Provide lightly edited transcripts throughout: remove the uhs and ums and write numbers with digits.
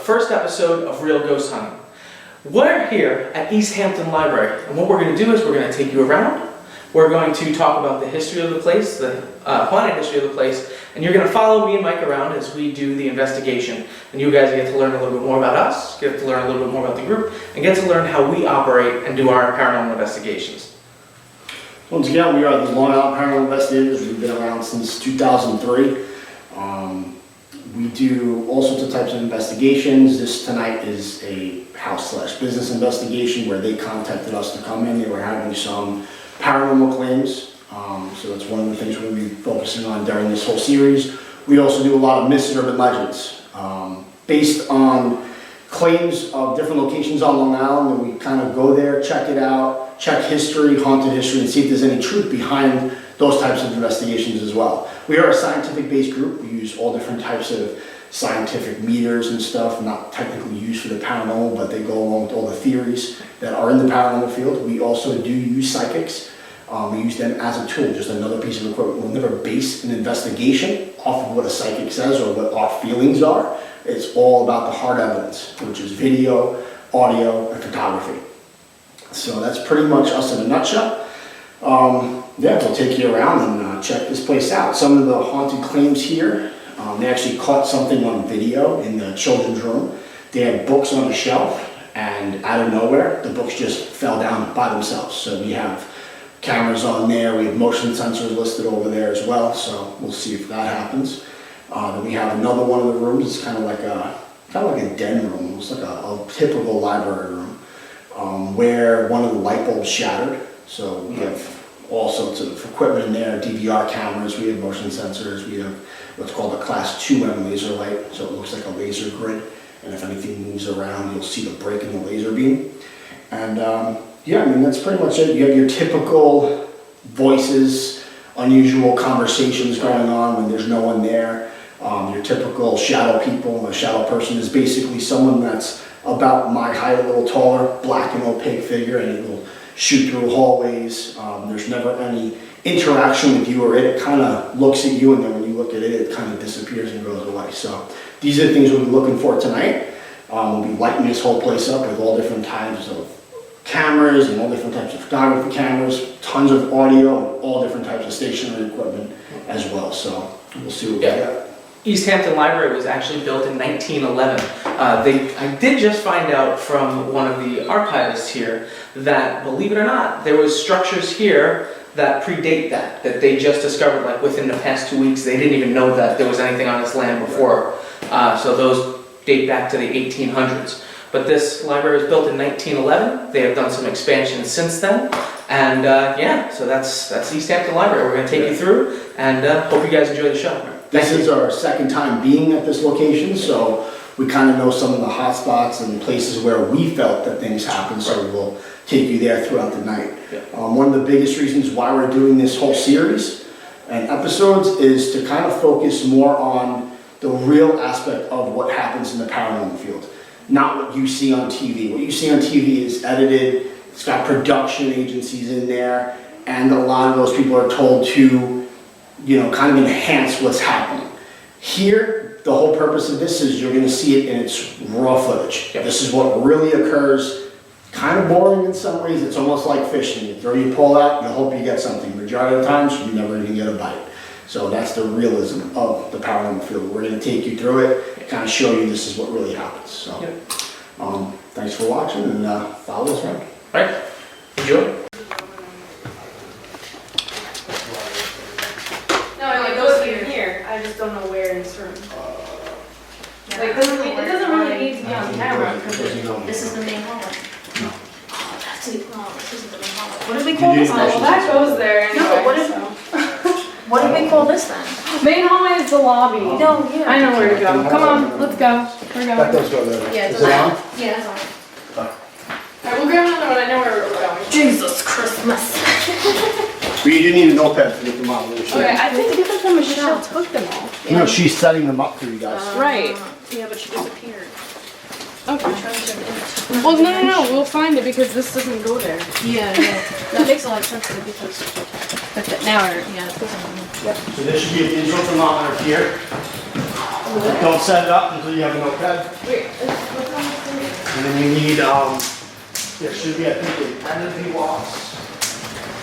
first episode of Real Ghost Hunting. We're here at East Hampton Library, and what we're going to do is we're going to take you around. We're going to talk about the history of the place, the haunted history of the place, and you're going to follow me and Mike around as we do the investigation. And you guys get to learn a little bit more about us, get to learn a little bit more about the group, and get to learn how we operate and do our paranormal investigations. Once again, we are the Long Island Paranormal Investigators. We've been around since 2003. We do all sorts of types of investigations. This tonight is a house/business investigation where they contacted us to come in. They were having some paranormal claims. So that's one of the things we'll be focusing on during this whole series. We also do a lot of myths and urban legends based on claims of different locations on Long Island, and we kind of go there, check it out, check history, haunted history, and see if there's any truth behind those types of investigations as well. We are a scientific-based group. We use all different types of scientific meters and stuff, not technically used for the paranormal, but they go along with all the theories that are in the paranormal field. We also do use psychics. We use them as a tool, just another piece of equipment. We'll never base an investigation off of what a psychic says or what our feelings are. It's all about the hard evidence, which is video, audio, and photography. So that's pretty much us in a nutshell. Yeah, we'll take you around and check this place out. Some of the haunted claims here, they actually caught something on video in the children's room. They had books on a shelf, and out of nowhere, the books just fell down by themselves. So we have cameras on there, we have motion sensors listed over there as well, so we'll see if that happens. Then we have another one of the rooms. It's kind of like a den room, almost like a typical library room, where one of the light bulbs shattered. So we have all sorts of equipment in there, DVR cameras, we have motion sensors, we have what's called a class 2M laser light, so it looks like a laser grid, and if anything moves around, you'll see the break in the laser beam. And yeah, I mean, that's pretty much it. You have your typical voices, unusual conversations going on when there's no one there. Your typical shadow people. A shadow person is basically someone that's about my height, a little taller, black and opaque figure, and it will shoot through hallways. There's never any interaction with you or it. It kind of looks at you, and then when you look at it, it kind of disappears and goes away. So these are the things we'll be looking for tonight. We'll be lighting this whole place up with all different types of cameras and all different types of photography cameras, tons of audio, and all different types of stationary equipment as well. So we'll see what we got. East Hampton Library was actually built in 1911. I did just find out from one of the archivists here that, believe it or not, there was structures here that predate that they just discovered like within the past 2 weeks. They didn't even know that there was anything on this land before. So those date back to the 1800s. But this library was built in 1911. They have done some expansion since then. And yeah, so that's East Hampton Library. We're going to take you through, and hope you guys enjoy the show. This is our second time being at this location, so we kind of know some of the hot spots and places where we felt that things happened, so we'll take you there throughout the night. Yeah. One of the biggest reasons why we're doing this whole series and episodes is to kind of focus more on the real aspect of what happens in the paranormal field. Not what you see on TV. What you see on TV is edited, it's got production agencies in there, and a lot of those people are told to, you know, kind of enhance what's happening. Here, the whole purpose of this is you're going to see it in its raw footage. Yep. This is what really occurs. Kind of boring in some ways. It's almost like fishing. You throw your pole out, you hope you get something. Majority of the times, you never even get a bite. So that's the realism of the paranormal field. We're going to take you through it, kind of show you this is what really happens. So, yep. Thanks for watching, and follow us around. All right, enjoy. I just don't know where in this room. Like, it doesn't really need to be on camera. This is the main hallway. No. Oh, that's it. No, this isn't the main hallway. What did we call this Oh, well, then? that goes there anyway. No, what did we call this then? Main hallway is the lobby. No, yeah. I know where to go. Come on, let's go. We're going. That does go there. Yeah, Is it on? Yeah, it's on. Alright, we'll grab another one. I know where we're going. Jesus Christmas. But you do need a notepad to get them out. Okay, I think because the Michelle took them all. No, she's setting them up for you guys. Right. Yeah, but she disappeared. Okay. Well, no. We'll find it because this doesn't go there. Yeah. That makes a lot of sense to me because now, yeah, it doesn't. So there should be an intro thermometer here. Don't set it up until you have a notepad. And then you need, there should be, I think, an energy box.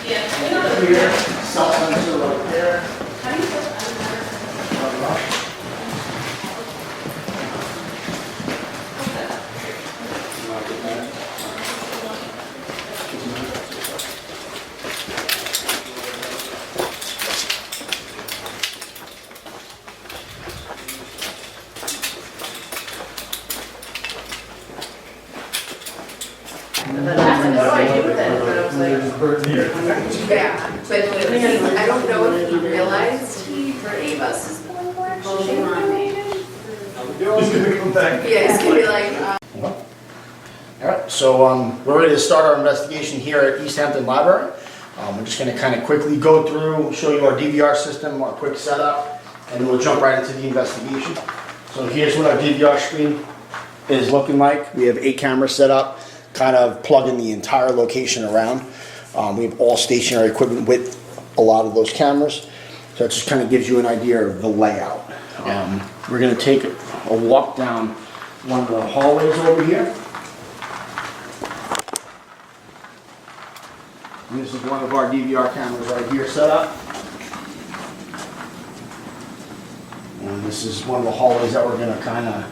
Yeah. Here, cell sensor right there. How do you put what do I do with it? And I was like, Yeah, but I don't know if he realized for Ava's is going to actually. He's gonna come back. Yeah, he's gonna be like, All right, so we're ready to start our investigation here at East Hampton Library. We're just going to kind of quickly go through, show you our DVR system, our quick setup, and then we'll jump right into the investigation. So here's what our DVR screen is looking like. We have 8 cameras set up, kind of plugging the entire location around. We have all stationary equipment with a lot of those cameras. So it just kind of gives you an idea of the layout. We're going to take a walk down one of the hallways over here. And this is one of our DVR cameras right here set up. And this is one of the hallways that we're going to kind of,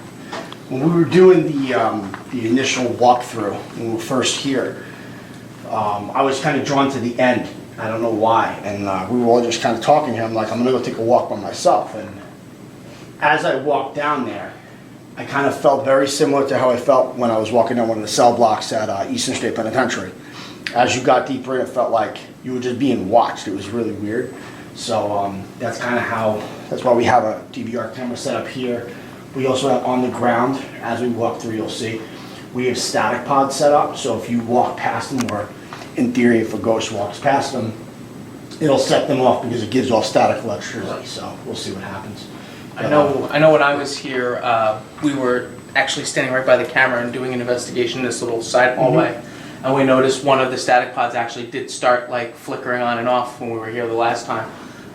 when we were doing the initial walkthrough, when we were first here, I was kind of drawn to the end. I don't know why. And we were all just kind of talking here. I'm like, I'm going to go take a walk by myself. And as I walked down there, I kind of felt very similar to how I felt when I was walking down one of the cell blocks at Eastern State Penitentiary. As you got deeper in, it felt like you were just being watched. It was really weird. So that's kind of that's why we have a DVR camera set up here. We also have on the ground, as we walk through, you'll see, we have static pods set up. So if you walk past them, or in theory, if a ghost walks past them, it'll set them off because it gives off static electricity. So we'll see what happens. I know when I was here, we were actually standing right by the camera and doing an investigation in this little side hallway. And we noticed one of the static pods actually did start like flickering on and off when we were here the last time.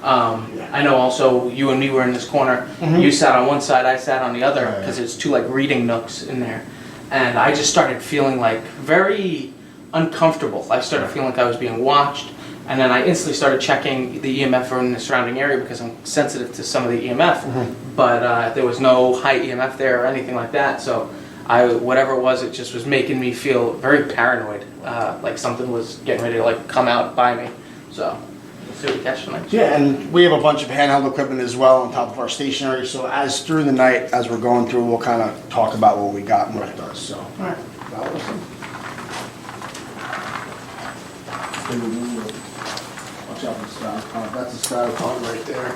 I know also you and me were in this corner. You sat on one side, I sat on the other, because there's 2 like reading nooks in there. And I just started feeling like very uncomfortable. I started feeling like I was being watched. And then I instantly started checking the EMF in the surrounding area because I'm sensitive to some of the EMF. But there was no high EMF there or anything like that. So whatever it was just was making me feel very paranoid, like something was getting ready to like come out by me. So we'll see what we catch tonight. Yeah, and we have a bunch of handheld equipment as well on top of our stationary. So as through the night, as we're going through, we'll kind of talk about what we got and what it does. So, all right. Watch out for the static pod. That's a static pod right there.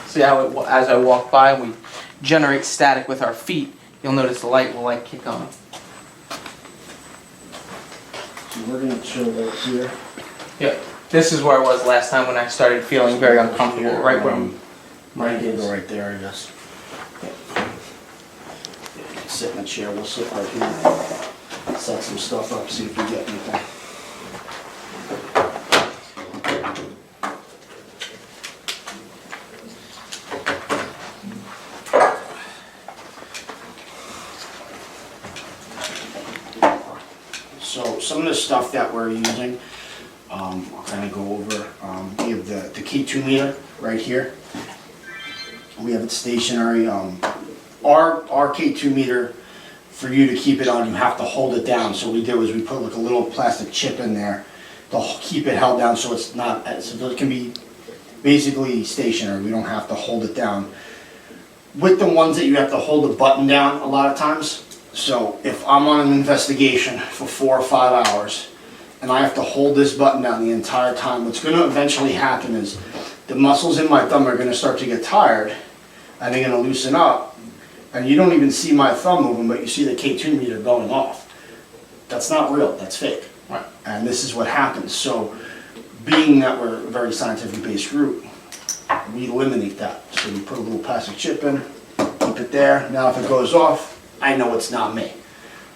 See how as I walk by, we generate static with our feet. You'll notice the light will like kick on. So we're going to chill right here. Yeah, this is where I was last time when I started feeling very uncomfortable. Right where Right here, go right there, I guess. Yeah, you can sit in a chair. We'll sit right here. Set some stuff up, see if we get anything. So some of the stuff that we're using, I'll kind of go over. We have the K2 meter right here. We have it stationary. Our K2 meter, for you to keep it on, you have to hold it down. So what we did was we put like a little plastic chip in there to keep it held down so it's not, so it can be basically stationary. We don't have to hold it down. With the ones that you have to hold the button down a lot of times, so if I'm on an investigation for 4 or 5 hours and I have to hold this button down the entire time, what's going to eventually happen is the muscles in my thumb are going to start to get tired and they're going to loosen up, and you don't even see my thumb moving, but you see the K2 meter going off. That's not real, that's fake. Right. And this is what happens. So being that we're a very scientifically based group, we eliminate that. So you put a little plastic chip in, keep it there. Now if it goes off, I know it's not me.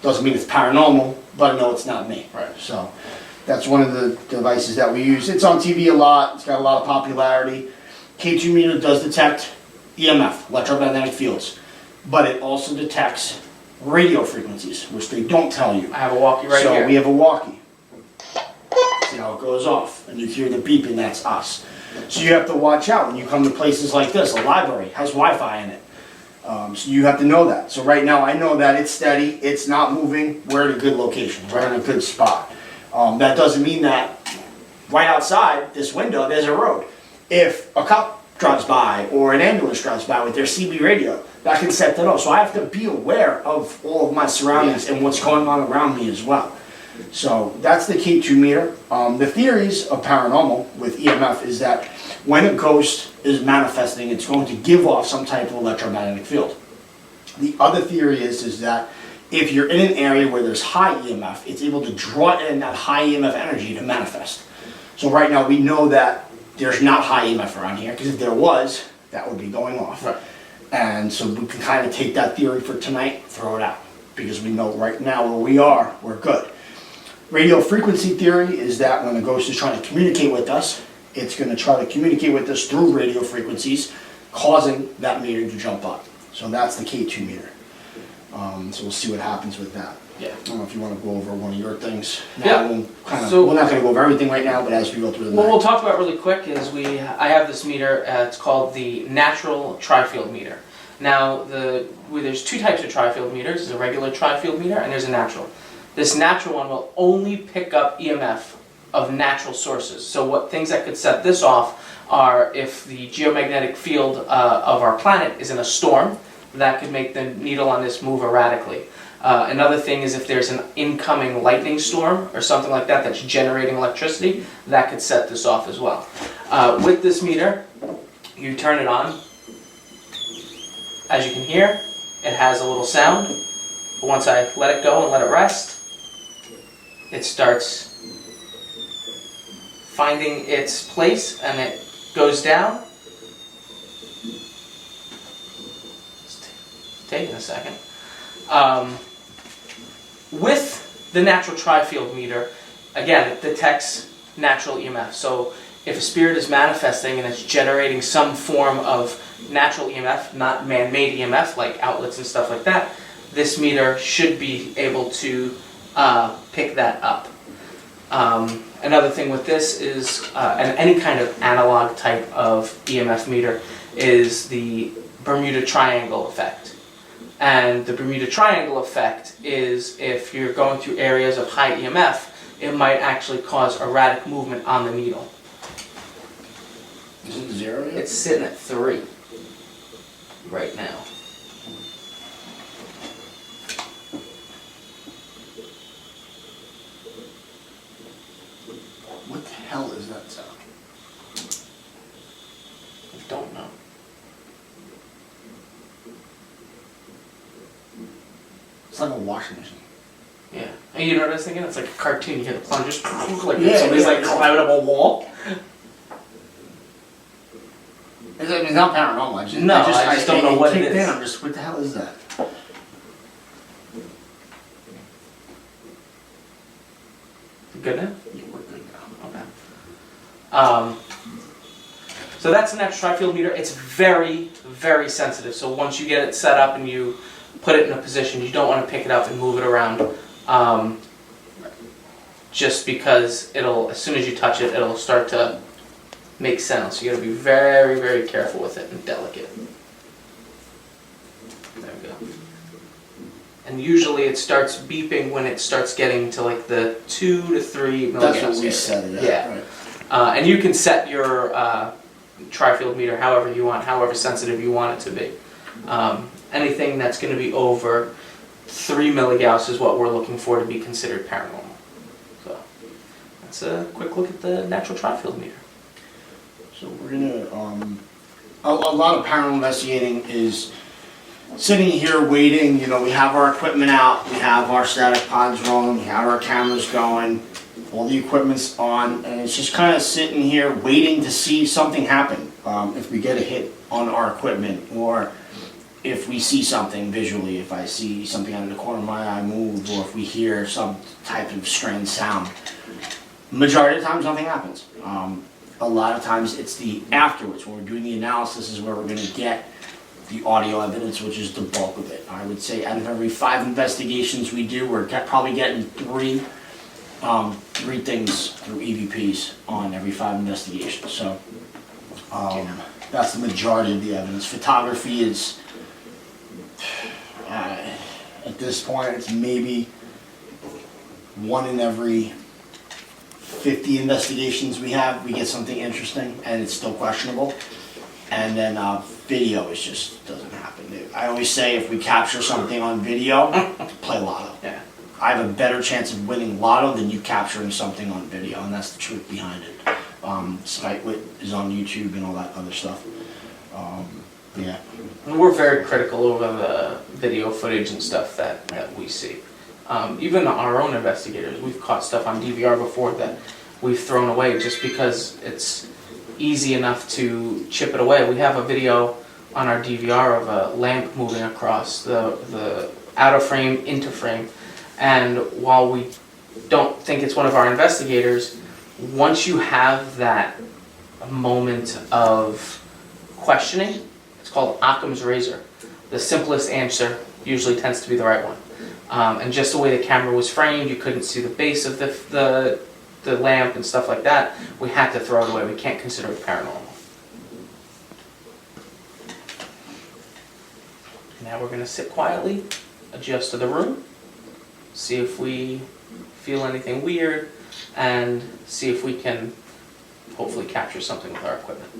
Doesn't mean it's paranormal, but I know it's not me. Right. So that's one of the devices that we use. It's on TV a lot. It's got a lot of popularity. K2 meter does detect EMF, electromagnetic fields, but it also detects radio frequencies, which they don't tell you. I have a walkie right So here. we have a walkie. See how it goes off, and you hear the beeping, that's us. So you have to watch out when you come to places like this. A library has Wi-Fi in it. So you have to know that. So right now I know that it's steady, it's not moving, we're at a good location, we're in a good spot. That doesn't mean that right outside this window there's a road. If a cop drives by or an ambulance drives by with their CB radio, that can set that off. So I have to be aware of all of my surroundings and what's going on around me as well. So that's the K2 meter. The theories of paranormal with EMF is that when a ghost is manifesting, it's going to give off some type of electromagnetic field. The other theory is that if you're in an area where there's high EMF, it's able to draw in that high EMF energy to manifest. So right now we know that there's not high EMF around here, because if there was, that would be going off. Right. And so we can kind of take that theory for tonight, throw it out, because we know right now where we are, we're good. Radio frequency theory is that when a ghost is trying to communicate with us, it's going to try to communicate with us through radio frequencies, causing that meter to jump up. So that's the K2 meter. So we'll see what happens with that. Yeah. I don't know if you want to go over one of your things. Yeah. We're not going to go over everything right now, but as we go through the What night. we'll talk about really quick is I have this meter, it's called the natural tri-field meter. Now, there's two types of tri-field meters. There's a regular tri-field meter and there's a natural. This natural one will only pick up EMF of natural sources. So what things that could set this off are if the geomagnetic field of our planet is in a storm, that could make the needle on this move erratically. Another thing is if there's an incoming lightning storm or something like that that's generating electricity, that could set this off as well. With this meter, you turn it on. As you can hear, it has a little sound. But once I let it go and let it rest, it starts finding its place and it goes down. It's taking a second. With the natural tri-field meter, again, it detects natural EMF. So if a spirit is manifesting and it's generating some form of natural EMF, not man-made EMF like outlets and stuff like that, this meter should be able to pick that up. Another thing with this is, and any kind of analog type of EMF meter, is the Bermuda Triangle effect. And the Bermuda Triangle effect is if you're going through areas of high EMF, it might actually cause erratic movement on the needle. Is it 0 yet? It's sitting at 3 right now. What the hell is that sound? I don't know. It's like a washing machine. Yeah. And you know what I was thinking? It's like a cartoon. You hear the plungers like Yeah, somebody's yeah. like climbing up a wall. It's not paranormal. I just don't know what it is. I'm just, what the hell is that? Good now? Yeah, we're good now. Okay. So that's the natural tri-field meter. It's very, very sensitive. So once you get it set up and you put it in a position, you don't want to pick it up and move it around. Just because as soon as you touch it, it'll start to make sounds. So you got to be very, very careful with it and delicate. There we go. And usually it starts beeping when it starts getting to like the 2 to 3 milliamps. That's what we area. set it at. Yeah. Right. And you can set your tri-field meter however you want, however sensitive you want it to be. Anything that's going to be over 3 milligauss is what we're looking for to be considered paranormal. So that's a quick look at the natural tri-field meter. So we're gonna, a lot of paranormal investigating is sitting here waiting. You know, we have our equipment out, we have our static pods rolling, we have our cameras going, all the equipment's on, and it's just kind of sitting here waiting to see something happen. If we get a hit on our equipment, or if we see something visually, if I see something out of the corner of my eye move, or if we hear some type of strange sound. Majority of the times nothing happens. A lot of times it's the afterwards, when we're doing the analysis, is where we're going to get the audio evidence, which is the bulk of it. I would say out of every 5 investigations we do, we're probably getting 3 things through EVPs on every 5 investigations. So that's the majority of the evidence. Photography is, at this point, it's maybe 1 in every 50 investigations we have, we get something interesting, and it's still questionable. And then video is just doesn't happen. I always say if we capture something on video, play lotto. Yeah. I have a better chance of winning lotto than you capturing something on video, and that's the truth behind it. SkyWit is on YouTube and all that other stuff. Yeah. We're very critical over the video footage and stuff that we see. Even our own investigators, we've caught stuff on DVR before that we've thrown away just because it's easy enough to chip it away. We have a video on our DVR of a lamp moving across the out of frame into frame, and while we don't think it's one of our investigators, once you have that moment of questioning, it's called Occam's razor. The simplest answer usually tends to be the right one. And just the way the camera was framed, you couldn't see the base of the lamp and stuff like that. We had to throw it away. We can't consider it paranormal. Now we're going to sit quietly, adjust to the room, see if we feel anything weird, and see if we can hopefully capture something with our equipment.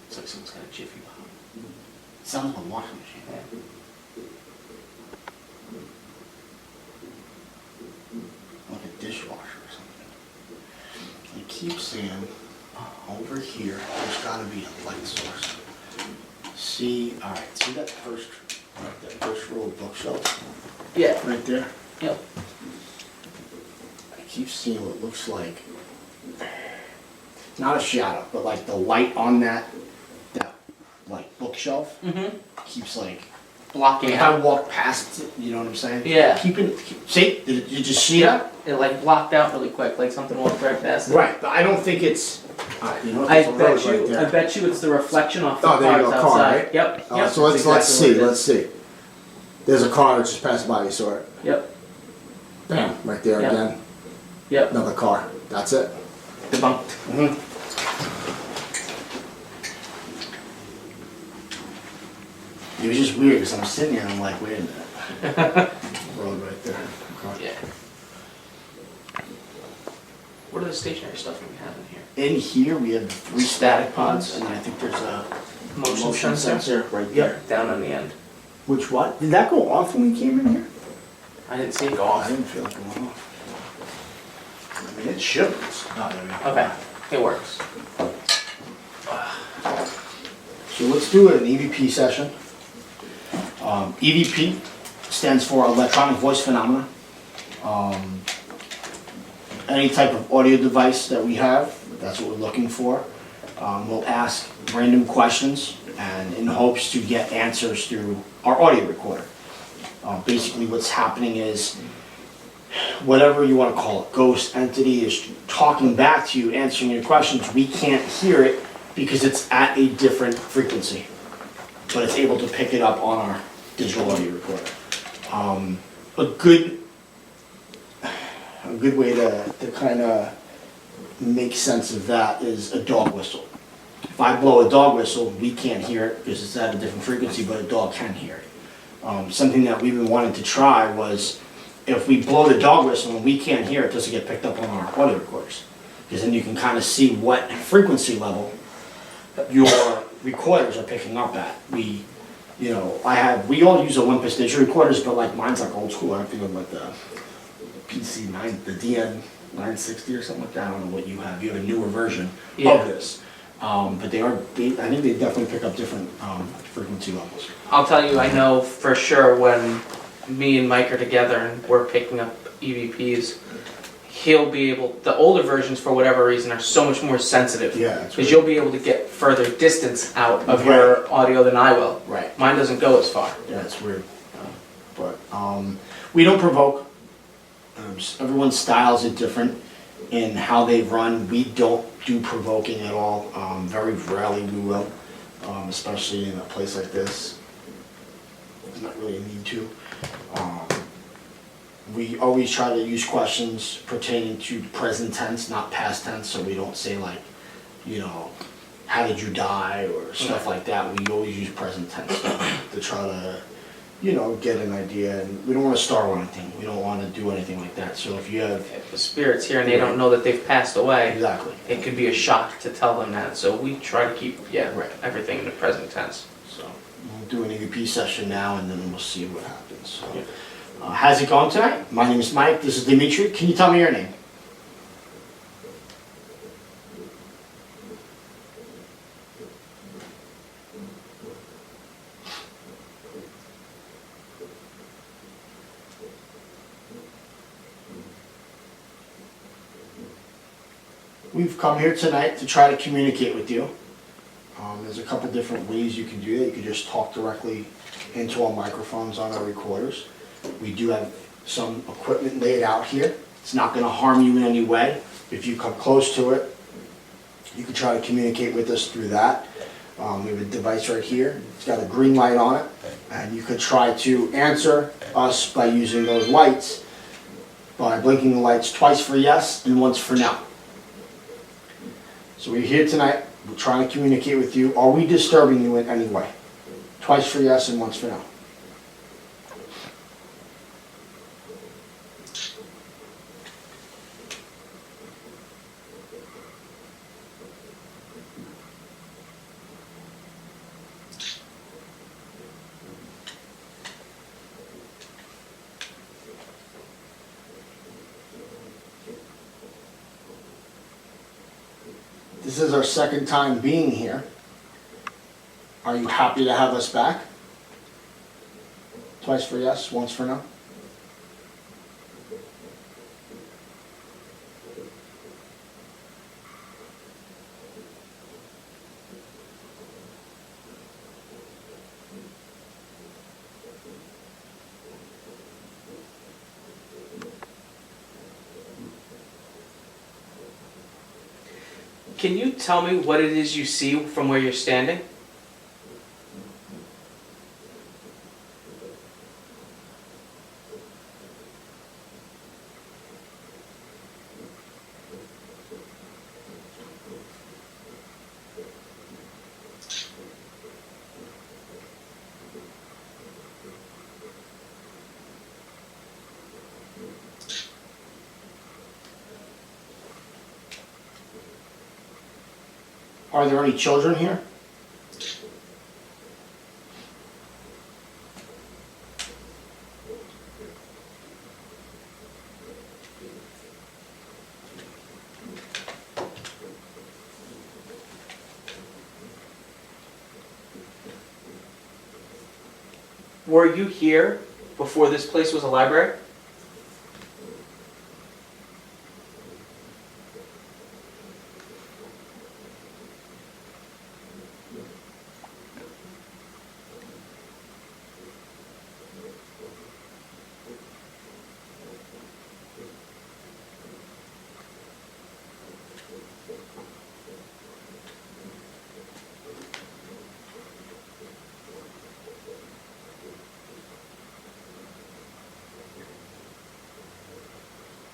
It's like someone's got a Jiffy Pop. Sounds like a washing machine. Yeah. Like a dishwasher or something. I keep seeing over here, there's gotta be a light source. See, alright, see that first row of bookshelves? Yeah. Right there? Yep. I keep seeing what looks like, not a shadow, but like the light on that like bookshelf Mm-hmm. keeps like, Blocking if out. I walk past it, you know what I'm saying? Yeah. See, did you just see that? It like blocked out really quick, like something walked right past it. Right, but I don't think it's, you know, I there's a road bet right you, there. I bet you it's the reflection off the Oh, there you cars go, car, outside. right? Yep. Yep. So that's let's exactly see, what it let's is. see. There's a car that just passed by, you saw it. Yep. Bam, right there Yep. again. Yep. Another car. That's it. Debunked. It was just weird, because I'm sitting here and I'm like, wait a minute. Road right there. Okay. Yeah. What are the stationary stuff we have in here? In here, we have 3 static pods, and then I think there's a motion sensor right there. Down on the end. Which what? Did that go off when we came in here? I didn't see it go I off. didn't feel like it went off. I mean, it should. Oh, there we go. Okay. It works. So let's do an EVP session. EVP stands for electronic voice phenomena. Any type of audio device that we have, that's what we're looking for. We'll ask random questions and in hopes to get answers through our audio recorder. Basically what's happening is, whatever you want to call it, ghost entity is talking back to you, answering your questions. We can't hear it because it's at a different frequency, but it's able to pick it up on our digital audio recorder. A good way to kind of make sense of that is a dog whistle. If I blow a dog whistle, we can't hear it because it's at a different frequency, but a dog can hear it. Something that we've been wanting to try was, if we blow the dog whistle and we can't hear it, does it get picked up on our audio recorders? Because then you can kind of see what frequency level your recorders are picking up at. We all use Olympus digital recorders, but like mine's like old school. I think of like the PC9, the DN960 or something like that. I don't know what you have. You have a newer version Yeah. of this. But I think they definitely pick up different frequency levels. I'll tell you, I know for sure when me and Mike are together and we're picking up EVPs, he'll be able, the older versions for whatever reason are so much more sensitive. Yeah, that's Because right. you'll be able to get further distance out of your audio than I will. Right. Mine doesn't go as far. Yeah, it's weird. But we don't provoke. Everyone's styles are different in how they run. We don't do provoking at all. Very rarely we will, especially in a place like this. There's not really a need to. We always try to use questions pertaining to present tense, not past tense, so we don't say like, you know, how did you die or stuff like that. We always use present tense stuff to try to, you know, get an idea. And we don't want to startle anything. We don't want to do anything like that. So if you have... If the spirit's here and they don't know that they've passed away, Exactly. it could be a shock to tell them that. So we try to keep, Right. everything in the present tense. So we'll do an EVP session now and then we'll see what happens. So, Yeah. how's it going tonight? My name is Mike. This is Dimitrios. Can you tell me your name? We've come here tonight to try to communicate with you. There's a couple different ways you can do that. You can just talk directly into our microphones on our recorders. We do have some equipment laid out here. It's not going to harm you in any way. If you come close to it, you can try to communicate with us through that. We have a device right here. It's got a green light on it. And you could try to answer us by using those lights, by blinking the lights twice for yes and once for no. So we're here tonight, we're trying to communicate with you. Are we disturbing you in any way? Twice for yes and once for no. This is our second time being here. Are you happy to have us back? Twice for yes, once for no? Can you tell me what it is you see from where you're standing? Are there any children here? Were you here before this place was a library?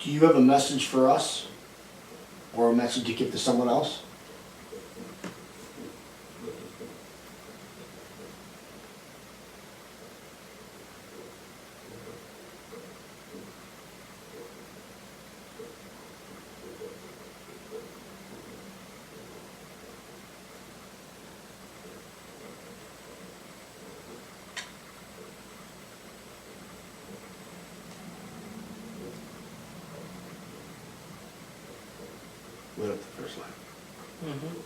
Do you have a message for us? Or a message to give to someone else? Lit up the first line. Mm-hmm.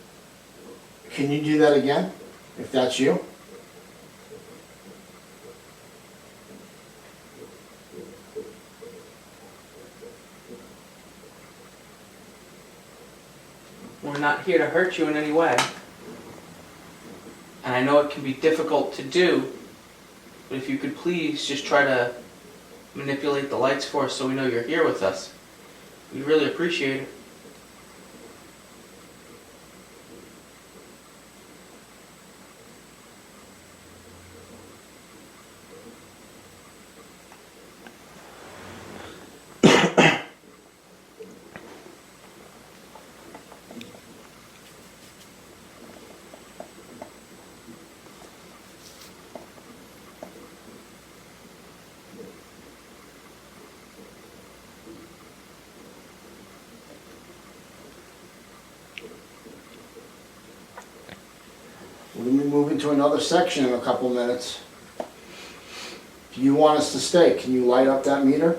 Can you do that again, if that's you? We're not here to hurt you in any way. And I know it can be difficult to do, but if you could please just try to manipulate the lights for us so we know you're here with us. We'd really appreciate it. We're gonna be moving to another section in a couple minutes. Do you want us to stay? Can you light up that meter?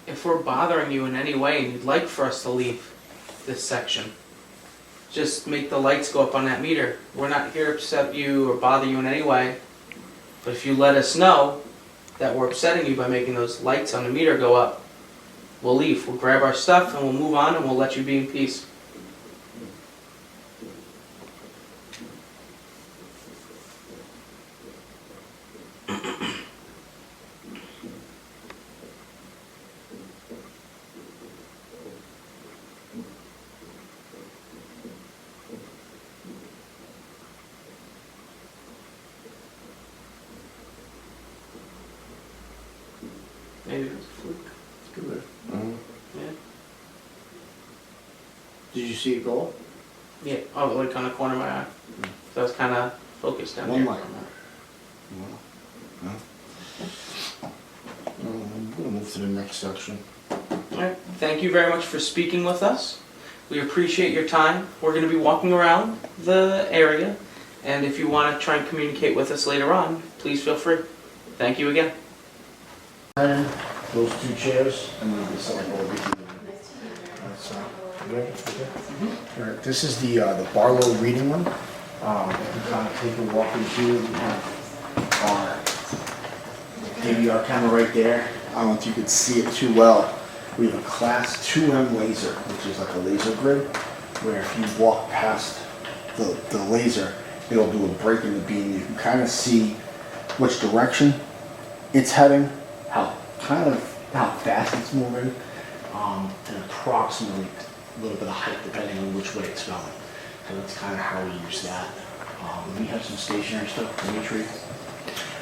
If we're bothering you in any way and you'd like for us to leave this section, just make the lights go up on that meter. We're not here to upset you or bother you in any way, but if you let us know that we're upsetting you by making those lights on the meter go up, we'll leave. We'll grab our stuff and we'll move on and we'll let you be in peace. Maybe it was a fluke. Yeah. Did you see it go up? Yeah. Oh, like on the corner of my eye. So I was kind of focused down One here. light. No. I'm gonna move to the next section. Alright, thank you very much for speaking with us. We appreciate your time. We're going to be walking around the area, and if you want to try and communicate with us later on, please feel free. Thank you again. Those two chairs, and then this like over here. All right, this is the Barlow reading room. You can kind of take a walk in here. We have our DVR camera right there. I don't know if you could see it too well. We have a class 2M laser, which is like a laser grid, where if you walk past the laser, it'll do a break in the beam. You can kind of see which direction it's heading, how fast it's moving, and approximately a little bit of height depending on which way it's going. So that's kind of how we use that. We have some stationary stuff. Dimitri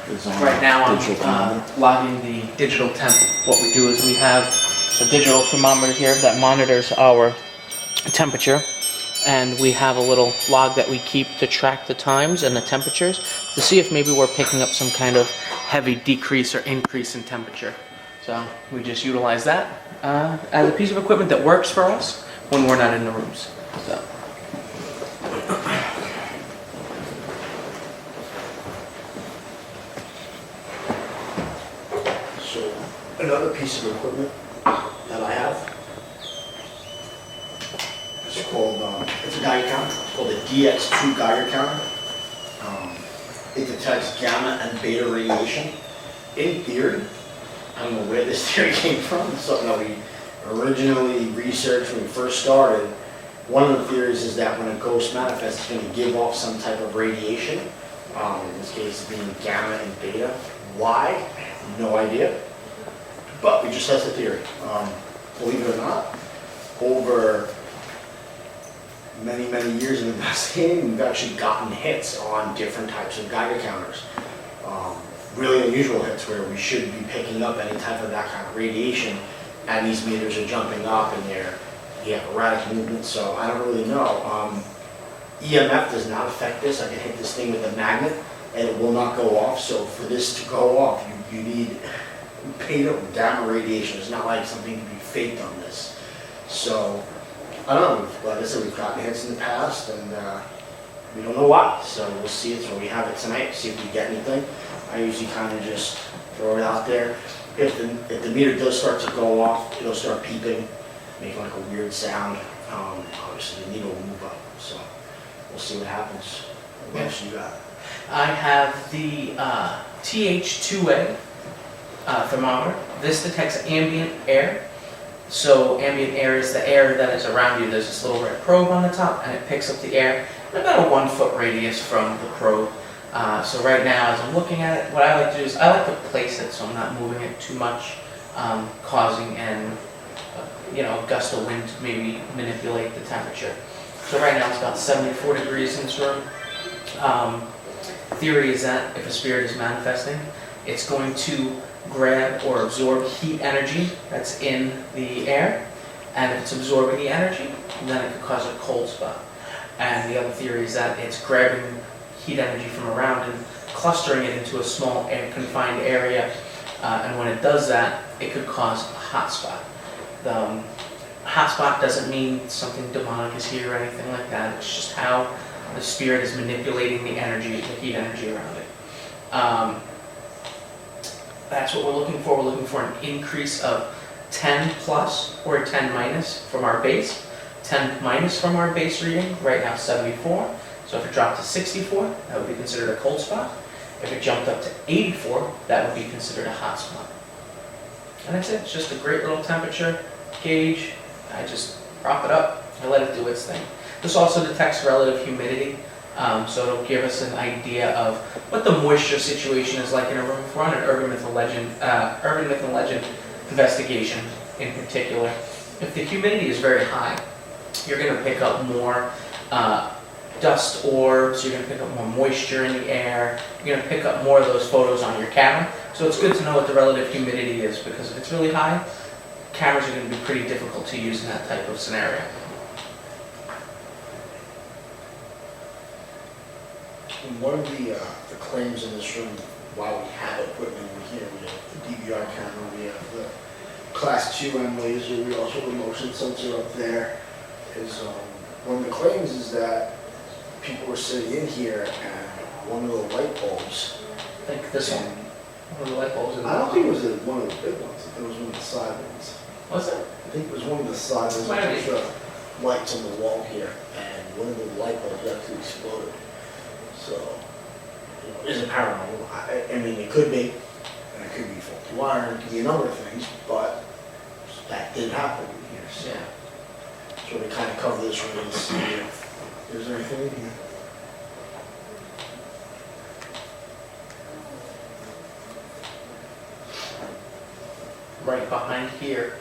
is on Right now digital I'm thermometer. logging the digital temp. What we do is we have a digital thermometer here that monitors our temperature, and we have a little log that we keep to track the times and the temperatures to see if maybe we're picking up some kind of heavy decrease or increase in temperature. So we just utilize that as a piece of equipment that works for us when we're not in the rooms. So. So another piece of equipment that I have is called, it's a Geiger counter. It's called a DX2 Geiger counter. it detects gamma and beta radiation. In theory, I don't know where this theory came from, it's something that we originally researched when we first started. One of the theories is that when a ghost manifests, it's going to give off some type of radiation, in this case being gamma and beta. Why? No idea. But we just test the theory. Believe it or not, over many, many years of investigating, we've actually gotten hits on different types of Geiger counters. Really unusual hits where we should be picking up any type of that kind of radiation, and these meters are jumping up and they're erratic movement, so I don't really know. EMF does not affect this. I can hit this thing with a magnet and it will not go off, so for this to go off, you need beta or gamma radiation. It's not like something to be faked on this. So, I don't know, like I said, we've gotten hits in the past and we don't know why, so we'll see it. So we have it tonight, see if we get anything. I usually kind of just throw it out there. If the meter does start to go off, it'll start peeping, making like a weird sound. Obviously the needle will move up, so we'll see what happens. What else you got? I have the TH2A thermometer. This detects ambient air. So ambient air is the air that is around you. There's this little red probe on the top and it picks up the air at about a 1 foot radius from the probe. So right now, as I'm looking at it, what I like to do is I like to place it so I'm not moving it too much, causing an gust of wind to maybe manipulate the temperature. So right now it's about 74 degrees in this room. Theory is that if a spirit is manifesting, it's going to grab or absorb heat energy that's in the air, and if it's absorbing the energy, then it could cause a cold spot. And the other theory is that it's grabbing heat energy from around and clustering it into a small confined area, and when it does that, it could cause a hot spot. The hot spot doesn't mean something demonic is here or anything like that. It's just how the spirit is manipulating the energy, the heat energy around it. That's what we're looking for. We're looking for an increase of 10 plus or 10 minus from our base. 10 minus from our base reading, right now 74. So if it dropped to 64, that would be considered a cold spot. If it jumped up to 84, that would be considered a hot spot. And that's it. It's just a great little temperature gauge. I just prop it up and let it do its thing. This also detects relative humidity, so it'll give us an idea of what the moisture situation is like in a room. If we're on an urban myth and legend investigation in particular, if the humidity is very high, you're going to pick up more dust orbs, you're going to pick up more moisture in the air, you're going to pick up more of those photos on your camera. So it's good to know what the relative humidity is, because if it's really high, cameras are going to be pretty difficult to use in that type of scenario. And one of the claims in this room, while we have equipment in here, we have the DVR camera, we have the Class 2M laser, we also have the motion sensor up there, is one of the claims is that people were sitting in here and one of the light bulbs. I think this one of the light bulbs in I don't think it was one of the big ones, I think it was one of the side ones. What's that? I think it was one of the side ones, Might be. with the lights on the wall here, and one of the light bulbs actually exploded. So, is it paranormal? I mean, it could be, and it could be faulty wire, it could be a number of things, but that did happen here. So, Yeah. so we kind of cover this room and see if there's anything in here. Right behind here,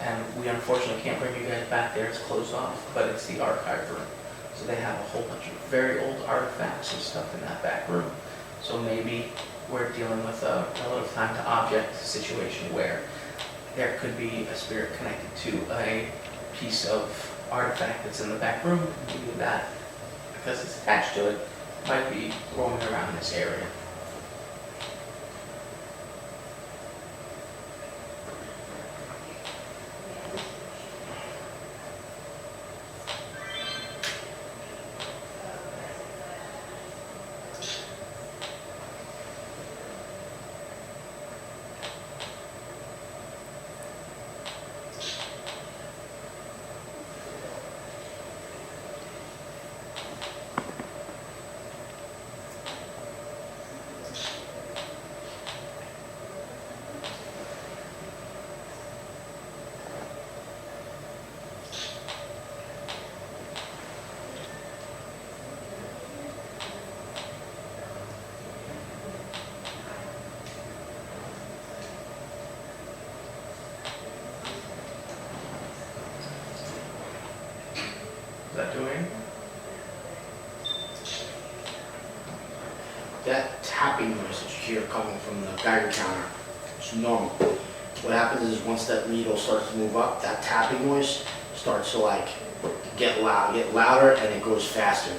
and we unfortunately can't bring you guys back there, it's closed off, but it's the archive room. So they have a whole bunch of very old artifacts and stuff in that back room. So maybe we're dealing with a relative time to object situation where there could be a spirit connected to a piece of artifact that's in the back room. Maybe that, because it's attached to it, might be roaming around this area. that doing? That tapping noise that you hear coming from the Geiger counter is normal. What happens is once that needle starts to move up, that tapping noise starts to like get louder, and it goes faster.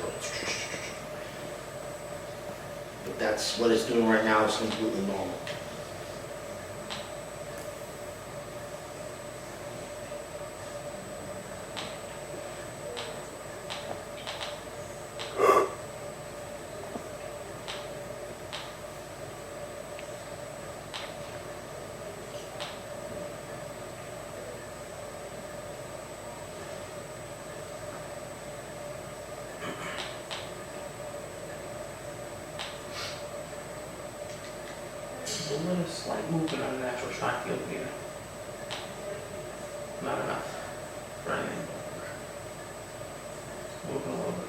But that's what it's doing right now is completely normal. A little slight movement on the natural track field here. Not enough for anything. Moving a little bit.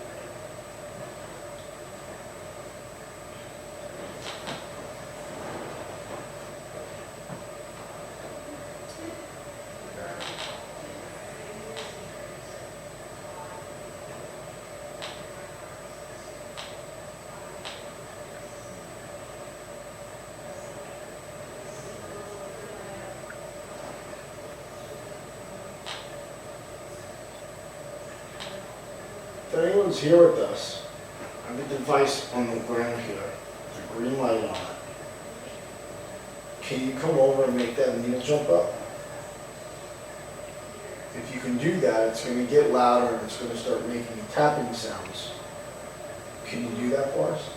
If anyone's here with us, I have a device on the ground here, a green light on it. Can you come over and make that needle jump up? If you can do that, it's going to get louder and it's going to start making tapping sounds. Can you do that for us?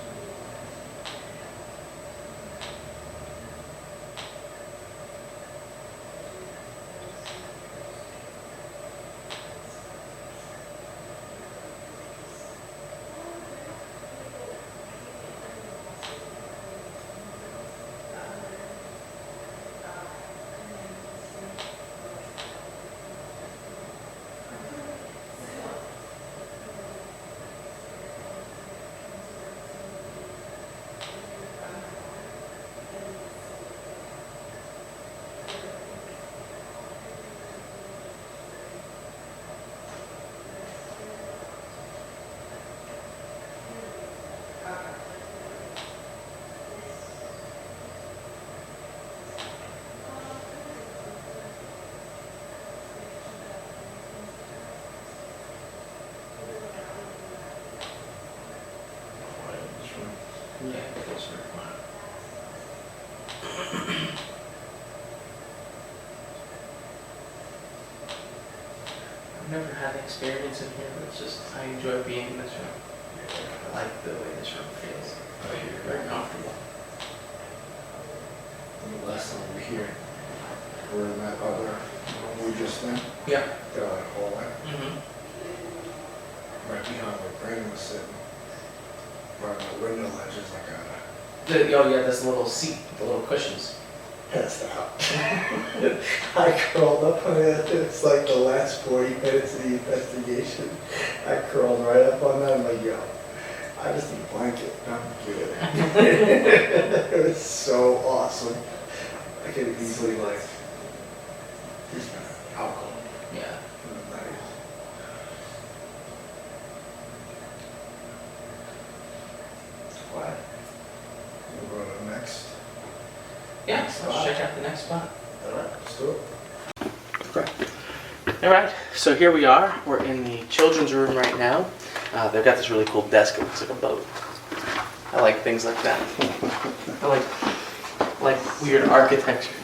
Yeah, closer. I've never had an experience in here, but it's just, I enjoy being in this room. I like the way this room feels. Very comfortable. The last time we were here, we're in that other room we just in. Yeah. Got a hallway. Mm-hmm. Right behind where Brandon was sitting. Right on the window ledge is like a... Oh yeah, this little seat, the little cushions. Passed out. I crawled up on it. It's like the last 40 minutes of the investigation. I crawled right up on that. I'm like, yo, I just need a blanket. I'm good. It was so awesome. I could easily like, here's my alcohol. Yeah. Quiet. We'll go to the next. Yeah, let's check out the next spot. All right, let's do it. All right, so here we are. We're in the children's room right now. They've got this really cool desk. It looks like a boat. I like things like that. I like weird architecture.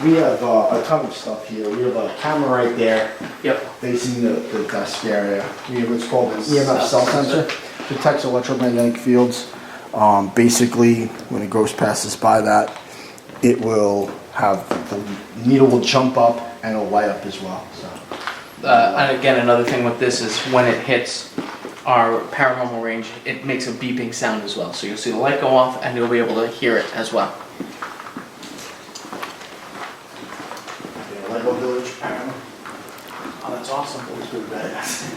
We have a ton of stuff here. We have a camera right there. Yep. Facing the desk area. We have what's called an EMF cell sensor. Detects electromagnetic fields. Basically, when a ghost passes by that, it will have, the needle will jump up and it'll light up as well. So. And again, another thing with this is when it hits our paranormal range, it makes a beeping sound as well. So you'll see the light go off and you'll be able to hear it as well. Lego Village Paranormal. Oh, that's awesome. Always good badass.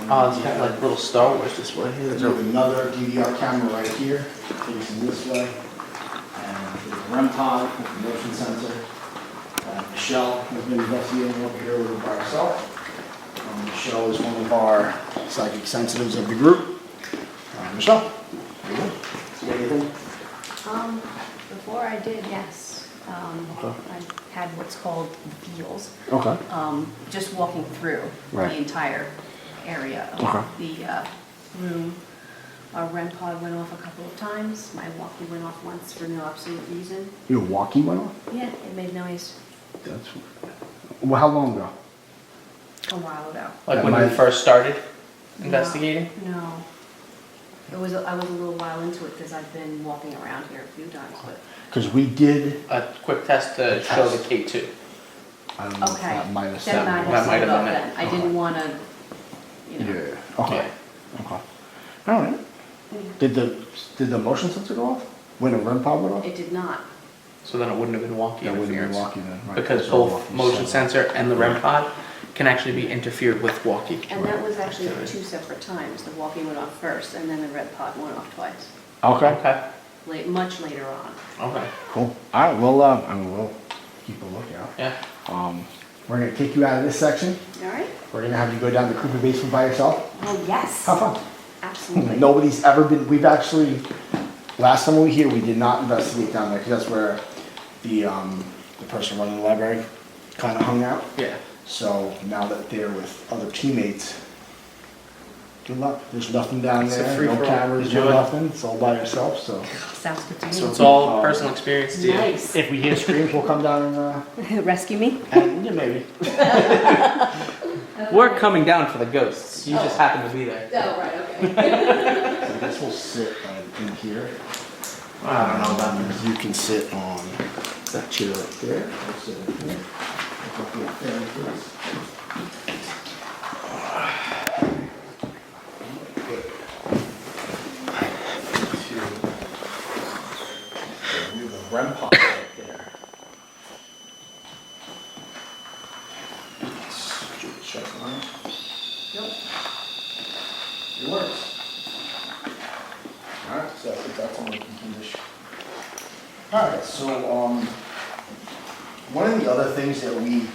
Oh, it's got like little Star Wars display here. There's another DVR camera right here, facing this way. And there's a REM pod with a motion sensor. Michelle has been investigating over here with her by herself. Michelle is one of our psychic sensitives of the group. Michelle? See anything? Before I did, yes. Okay. I had what's called feels, Okay. just walking through Right. the entire area Okay. of the room. Our REM pod went off a couple of times. My walkie went off once for no absolute reason. Your walkie went off? Yeah, it made noise That's, well, how long ago? a while ago. Like That when you might- first started investigating? No. I was a little while into it because I've been walking around here a few times, but. Because we did, A quick test to show the K2. I don't know if Okay, that might have then I said. That have might have sold up been it. then. I didn't want to, you know. Yeah, okay, okay. All right. Did the motion sensor go off when a REM pod went off? It did not. So then it wouldn't have been walkie That wouldn't have been interference. walkie then, right? Because So both walkie motion sensor. sensor and the REM pod can actually be interfered with walkie. And that was actually two separate times. The walkie went off first, and then the red pod went off twice, Okay, Okay, much later on. okay, cool. All right, well, I mean, we'll keep a lookout. yeah. We're gonna kick you out of this section. All right? We're gonna have you go down the Cooper basement by yourself. Oh, yes, Have fun. absolutely. Nobody's ever been, we've actually, last time we were here, we did not investigate down there, because that's where the person running the library kind of hung out. Yeah. So now that they're with other teammates, good luck. There's nothing down It's a there, free-for-all. no cameras, Enjoy. no nothing. It's all by yourself, so. Sounds good to me. So it's all personal experience to you. Nice. If we hear screams, we'll come down Rescue me? and yeah, maybe. We're coming down for the ghosts. You just happen to be there. Oh, right, okay. So I guess we'll sit in here. I don't know about this. You can sit on that chair right there. I'll sit in here. Look up your fan, please. We have a REM pod right there. Check on it. Yep. It works. Alright, so I think that's in working condition. Alright, so, one of the other things that we,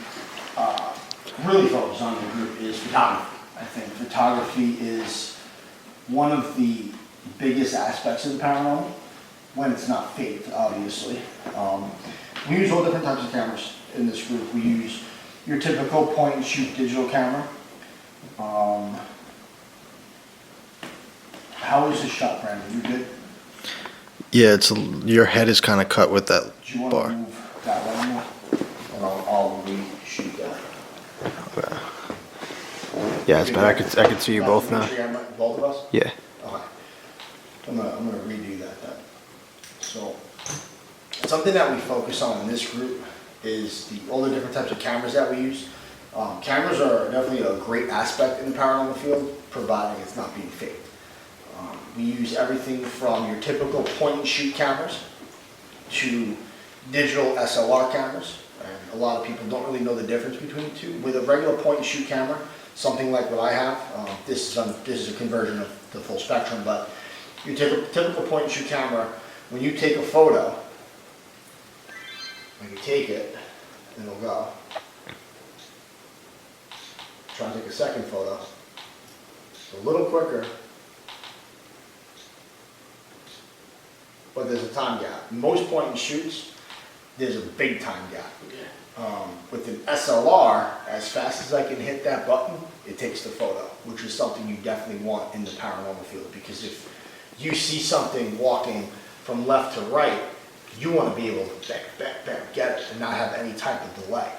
really focus on in the group is photography. I think photography is one of the biggest aspects of the paranormal, when it's not faked, obviously. We use all different types of cameras in this group. We use your typical point and shoot digital camera. How is this shot, Brandon? You good? Yeah, your head is kind of cut with that Do you want bar. to move that one more? And I'll reshoot that. Yeah, it's better. I could see you both now. Both of us? Yeah. Okay. I'm gonna redo that then. So, something that we focus on in this group is all the different types of cameras that we use. Cameras are definitely a great aspect in the paranormal field, providing it's not being faked. We use everything from your typical point and shoot cameras to digital SLR cameras. And a lot of people don't really know the difference between the two. With a regular point and shoot camera, something like what I have, this is a conversion of the full spectrum, but your typical point and shoot camera, when you take a photo, when you take it, it'll go. Try and take a second photo. It's a little quicker, but there's a time gap. Most point and shoots, there's a big time gap. With an SLR, as fast as I can hit that button, it takes the photo, which is something you definitely want in the paranormal field, because if you see something walking from left to right, you want to be able to get it and not have any type of delay.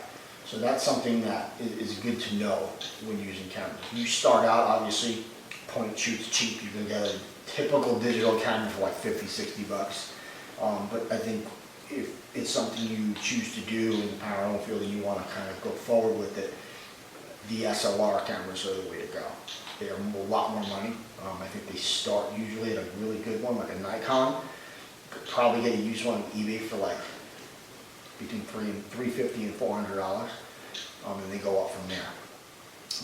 So that's something that is good to know when using cameras. You start out, obviously, point and shoot's cheap. You can get a typical digital camera for like 50, 60 bucks. But I think if it's something you choose to do in the paranormal field and you want to kind of go forward with it, the SLR cameras are the way to go. They're a lot more money. I think they start usually at a really good one, like a Nikon. Could probably get a used one on eBay for like between $350 and $400, and they go up from there.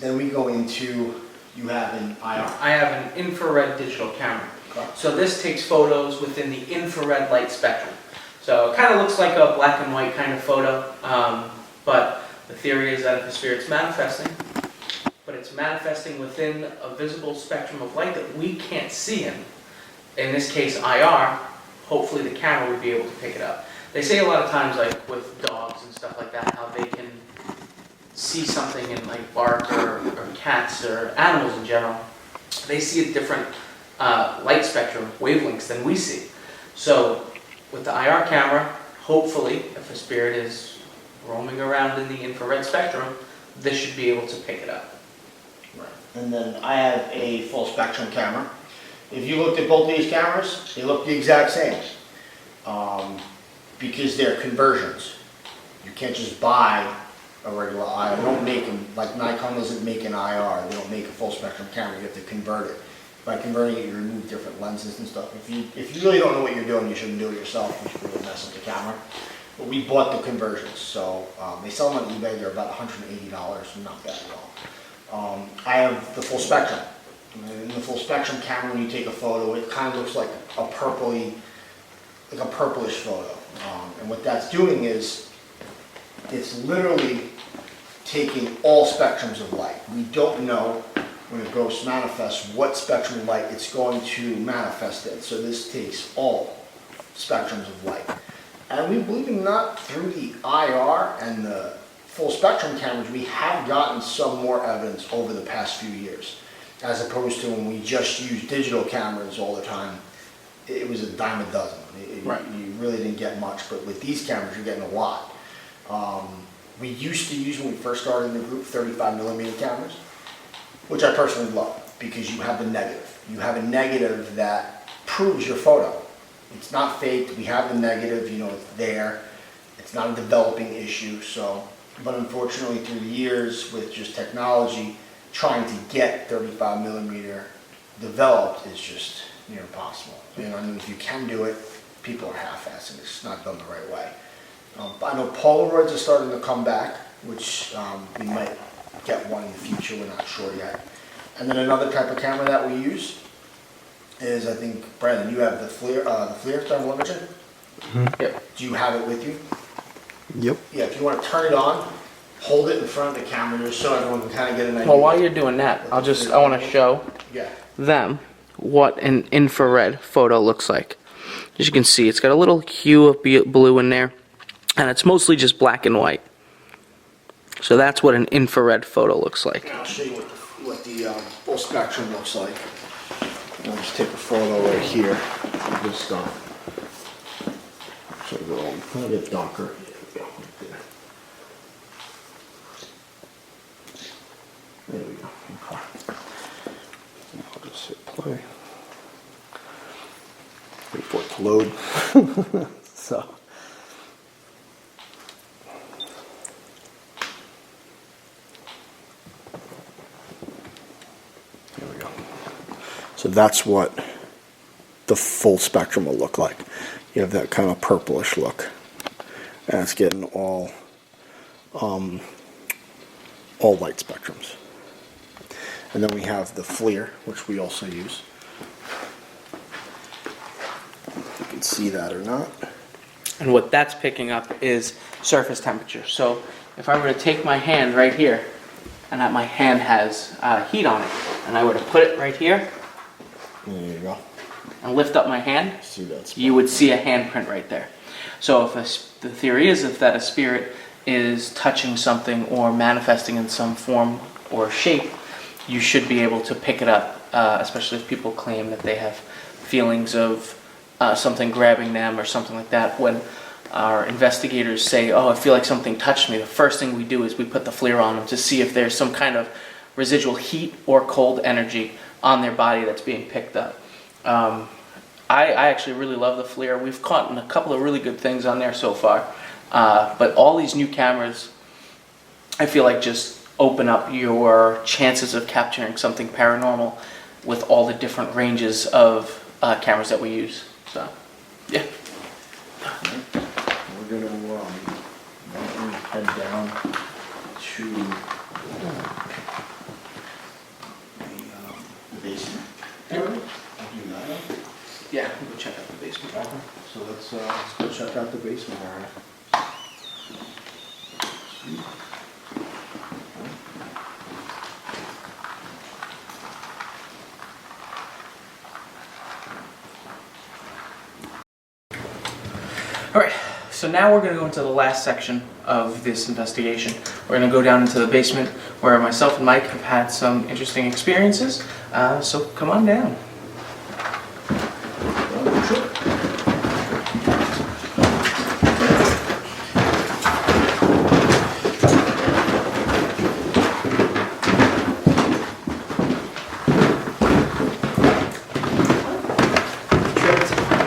Then we go into, you have an IR. I have an infrared digital camera. Correct. So this takes photos within the infrared light spectrum. So it kind of looks like a black and white kind of photo, but the theory is that if the spirit's manifesting, but it's it's manifesting within a visible spectrum of light that we can't see in this case IR, hopefully the camera would be able to pick it up. They say a lot of times, like with dogs and stuff like that, how they can see something in like bark or cats or animals in general. They see a different light spectrum, wavelengths, than we see. So with the IR camera, hopefully, if a spirit is roaming around in the infrared spectrum, this should be able to pick it up. Right. And then I have a full spectrum camera. If you looked at both these cameras, they look the exact same. Because they're conversions. You can't just buy a regular IR. They don't make them, like Nikon doesn't make an IR. They don't make a full spectrum camera. You have to convert it. By converting it, you remove different lenses and stuff. If you really don't know what you're doing, you shouldn't do it yourself. You should really mess with the camera. But we bought the conversions, so they sell them on eBay. They're about $180, not bad at all. I have the full spectrum. In the full spectrum camera, when you take a photo, it kind of looks like a purplish photo. And what that's doing is, it's literally taking all spectrums of light. We don't know when a ghost manifests what spectrum of light it's going to manifest in. So this takes all spectrums of light. And we believe it or not, through the IR and the full spectrum cameras, we have gotten some more evidence over the past few years, as opposed to when we just used digital cameras all the time. It was a dime a dozen. Right. You really didn't get much, but with these cameras, you're getting a lot. We used to use, when we first started in the group, 35mm cameras, which I personally love, because you have the negative. You have a negative that proves your photo. It's not faked. We have the negative, you know, it's there. It's not a developing issue. So, but unfortunately, through the years with just technology, trying to get 35mm developed is just near impossible. You know, I mean, if you can do it, people are half-assing. It's not done the right way. I know Polaroids are starting to come back, which we might get one in the future. We're not sure yet. And then another type of camera that we use is, I think, Brandon, you have the FLIR thermal imaging? Mm-hmm. Yep. Do you have it with you? Yep. Yeah, if you want to turn it on, hold it in front of the camera just so everyone can kind of get an idea. Well, while you're doing that, I want to show Yeah. them what an infrared photo looks like. As you can see, it's got a little hue of blue in there, and it's mostly just black and white. So that's what an infrared photo looks like. I'll show you what the full spectrum looks like. I'll just take a photo right here of this stuff. So go a little bit darker. There we go. Okay. I'll just hit play. Wait for it to load. So. There we go. So that's what the full spectrum will look like. You have that kind of purplish look. And it's getting all light spectrums. And then we have the FLIR, which we also use. If you can see that or not. And what that's picking up is surface temperature. So if I were to take my hand right here, and that my hand has heat on it, and I were to put it right here, There you go. and lift up my hand, See that spot? you would see a handprint right there. So the theory is if that a spirit is touching something or manifesting in some form or shape, you should be able to pick it up, especially if people claim that they have feelings of something grabbing them or something like that. When our investigators say, oh, I feel like something touched me, the first thing we do is we put the FLIR on them to see if there's some kind of residual heat or cold energy on their body that's being picked up. I actually really love the FLIR. We've caught a couple of really good things on there so far. But all these new cameras, I feel like just open up your chances of capturing something paranormal with all the different ranges of cameras that we use. So, yeah. We're going to head down to the basement area. Yeah, we'll go check out the basement. So let's go check out the basement area. All right, so now we're gonna go into the last section of this investigation. We're gonna go down into the basement where myself and Mike have had some interesting experiences. So come on down.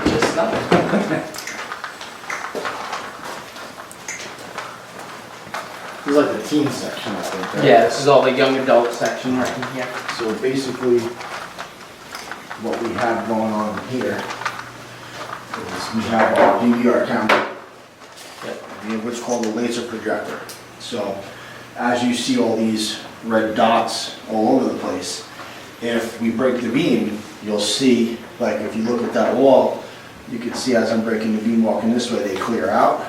Just nothing. This is like the teen section, I think, right? Yeah, this is all the young adult section right in here. So basically, what we have going on here is we have our DVR camera, what's called a laser projector. So as you see all these red dots all over the place, if we break the beam, you'll see, like if you look at that wall, you can see as I'm breaking the beam walking this way, they clear out.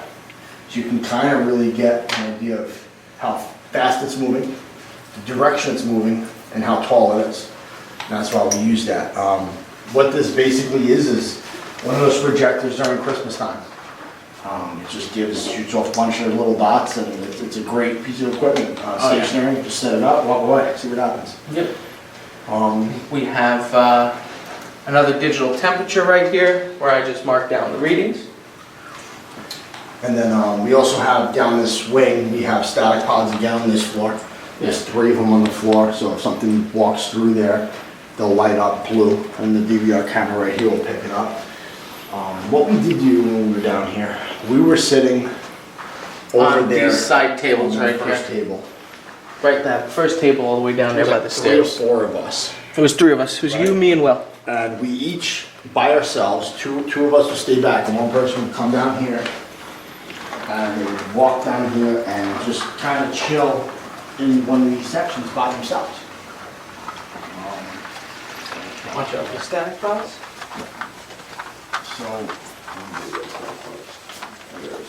So you can kind of really get an idea of how fast it's moving, the direction it's moving, and how tall it is. And that's why we use that. What this basically is one of those projectors during Christmas time. It just shoots off a bunch of little dots, and it's a great piece of equipment. Stationary, just set it up, walk away, see what happens. Yep. We have another digital temperature right here where I just marked down the readings. And then we also have down this wing, we have static pods again on this floor. There's 3 of them on the floor, so if something walks through there, they'll light up blue, and the DVR camera right here will pick it up. What we did do when we were down here, we were sitting over On there. these side tables on the right first here. table. Right, that first table all the way down there by the There stairs. were 4 of us. It was 3 of us. It was you, me, and Will. And we each, by ourselves, two of us would stay back, and one person would come down here, and they would walk down here and just kind of chill in one of these sections by themselves. Watch out for static pods.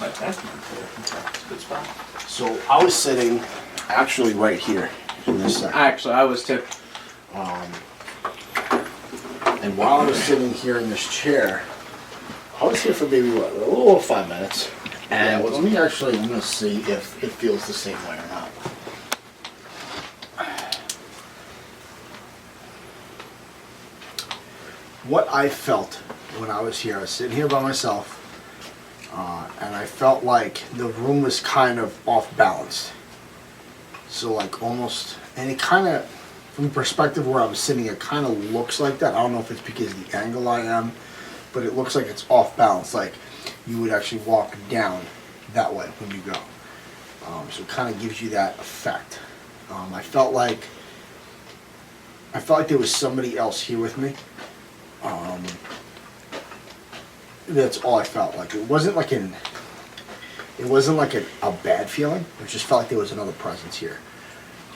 Like that. That's a good spot. So I was sitting actually right here in this section. Actually, I was too. And while I was sitting here in this chair, I was here for maybe what, a little over 5 minutes. And let me actually, I'm gonna see if it feels the same way or not. What I felt when I was here, I was sitting here by myself, and I felt like the room was kind of off balance. So like almost, and it kind of, from the perspective where I'm sitting, it kind of looks like that. I don't know if it's because of the angle I am, but it looks like it's off balance. Like you would actually walk down that way when you go. So it kind of gives you that effect. I felt like there was somebody else here with me. That's all I felt like. It wasn't like a bad feeling. It just felt like there was another presence here.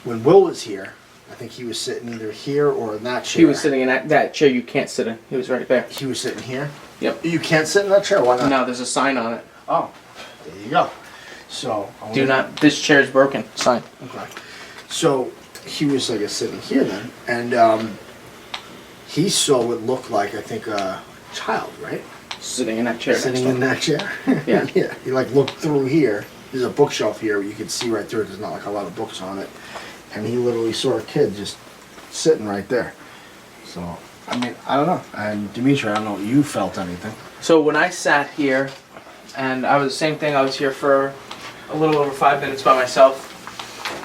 When Will was here, I think he was sitting either here or in that chair. He was sitting in that chair you can't sit in. He was right there. He was sitting here? Yep. You can't sit in that chair? Why not? No, there's a sign on it. Oh, there you go. So, Do not, this chair is broken. Sign. Okay. So he was, I guess, sitting here then, and he saw what looked like, I think, a child, right? Sitting in that chair. Sitting in that chair. Yeah. Yeah. He like looked through here. There's a bookshelf here where you can see right through it. There's not like a lot of books on it, and he literally saw a kid just sitting right there. So I mean, I don't know. And Dimitri, I don't know if you felt anything. So when I sat here, and I was the same thing, I was here for a little over 5 minutes by myself,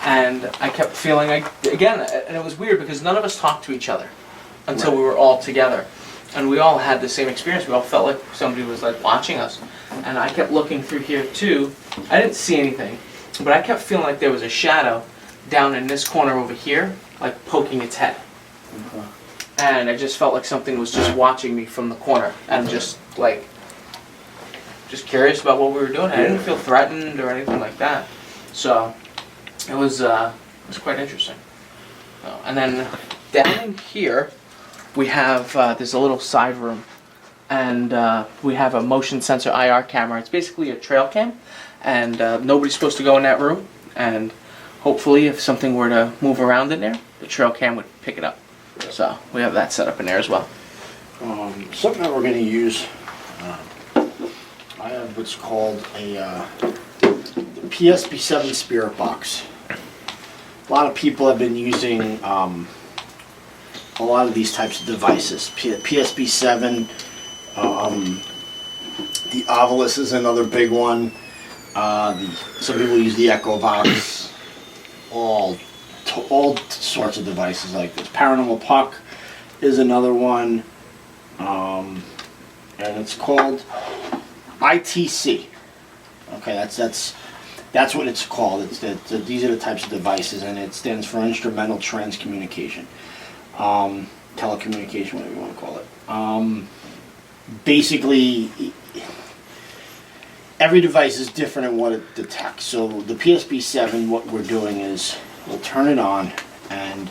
and I kept feeling again, and it was weird because none of us talked to each other until we were all together. And we all had the same experience. We all felt like somebody was like watching us. And I kept looking through here too. I didn't see anything, but I kept feeling like there was a shadow down in this corner over here, like poking its head. Okay. And I just felt like something was just watching me from the corner and just curious about what we were doing. I didn't feel threatened or anything like that. So it was quite interesting. And then down in here, we have, there's a little side room, and we have a motion sensor IR camera. It's basically a trail cam, and nobody's supposed to go in that room, and hopefully if something were to move around in there, the trail cam would pick it up. So we have that set up in there as well. Something that we're going to use I have what's called a the PSB7 Spirit Box. A lot of people have been using a lot of these types of devices. PSB7, the Ovilus is another big one. Some people use the Echo Box. All sorts of devices like this. Paranormal Puck is another one, and it's called ITC. Okay, that's what it's called. These are the types of devices, and it stands for Instrumental Transcommunication, telecommunication, whatever you want to call it. Basically, every device is different in what it detects. So the PSB7, what we're doing is we'll turn it on, and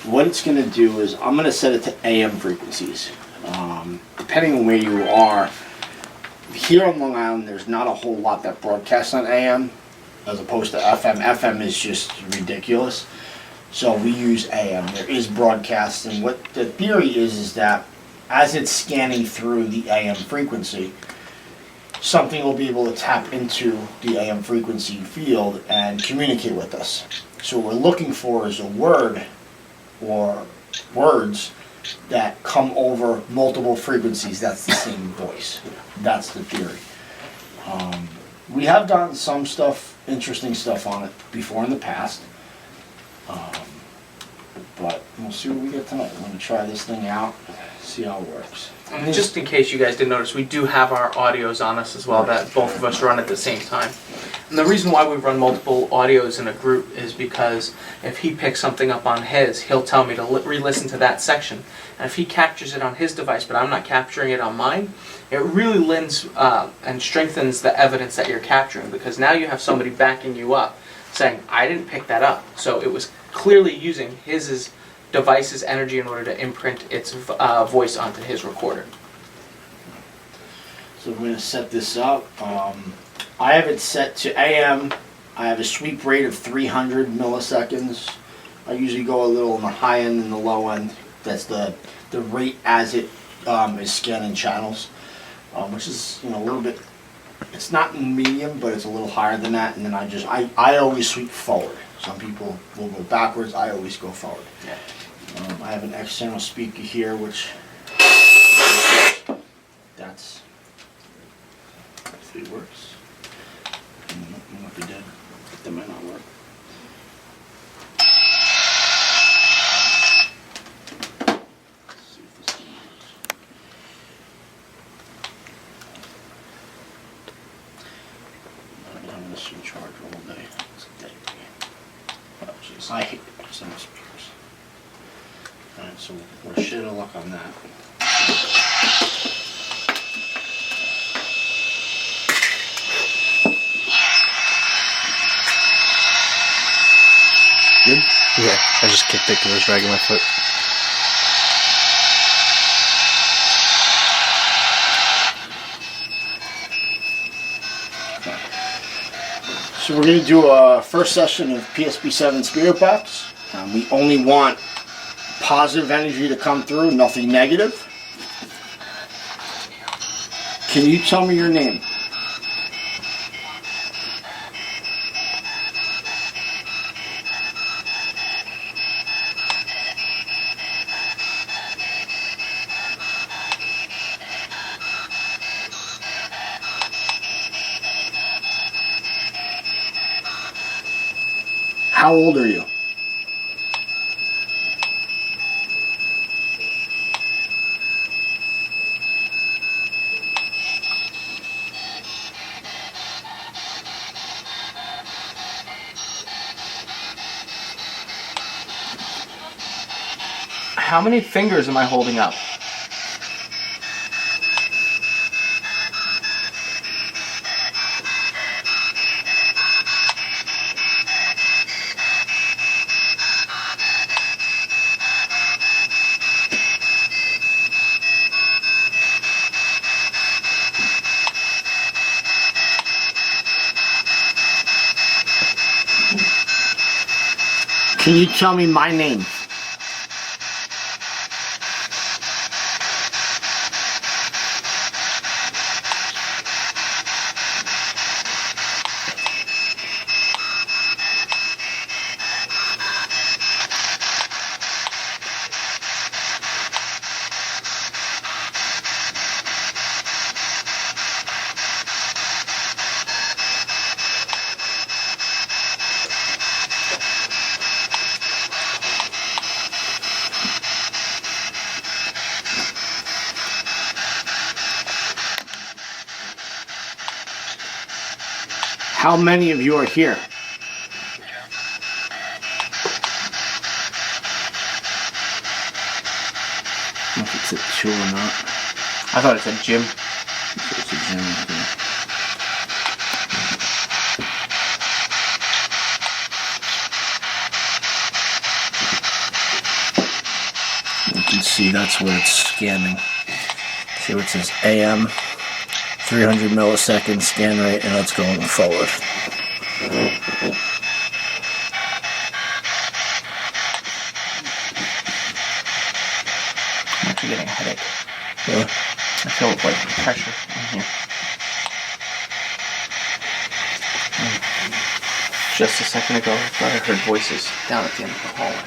what it's going to do is I'm going to set it to AM frequencies. Depending on where you are, here on Long Island, there's not a whole lot that broadcasts on AM as opposed to FM. FM is just ridiculous. So we use AM. There is broadcast, and what the theory is that as it's scanning through the AM frequency, something will be able to tap into the AM frequency field and communicate with us. So what we're looking for is a word or words that come over multiple frequencies. That's the same voice. That's the theory. We have done some stuff, interesting stuff on it before in the past. But we'll see what we get tonight. I'm going to try this thing out, see how it works. And just in case you guys didn't notice, we do have our audios on us as well that both of us run at the same time. And the reason why we run multiple audios in a group is because if he picks something up on his, he'll tell me to re-listen to that section. And if he captures it on his device, but I'm not capturing it on mine, it really lends and strengthens the evidence that you're capturing, because now you have somebody backing you up saying, I didn't pick that up. So it was clearly using his device's energy in order to imprint its voice onto his recorder. So I'm going to set this up. I have it set to AM. I have a sweep rate of 300 milliseconds. I usually go a little on the high end and the low end. That's the rate as it is scanning channels, which is a little bit. It's not medium, but it's a little higher than that. And then I always sweep forward. Some people will go backwards. I always go forward. Yeah. I have an external speaker here, which that's if it works. I don't know if it did. That might not work. Let's see if this thing works. I've been having this in charge all day. It's a day. Oh, jeez. I hate external speakers. Alright, so we're shit of luck on that. Good? Yeah, I just kicked it because I was dragging my foot. So we're going to do a first session of PSB7 Spirit Box. We only want positive energy to come through, nothing negative. Can you tell me your name? How old are you? How many fingers am I holding up? Can you tell me my name? How many of you are here? I don't know if it's at 2 or not. I thought it said Jim. It's a gym right there. You can see that's where it's scanning. See what it says AM, 300 milliseconds scan rate, and that's going forward. I'm actually getting a headache. Yeah. I feel like pressure in here. Just a second ago, I thought I heard voices down at the end of the hallway.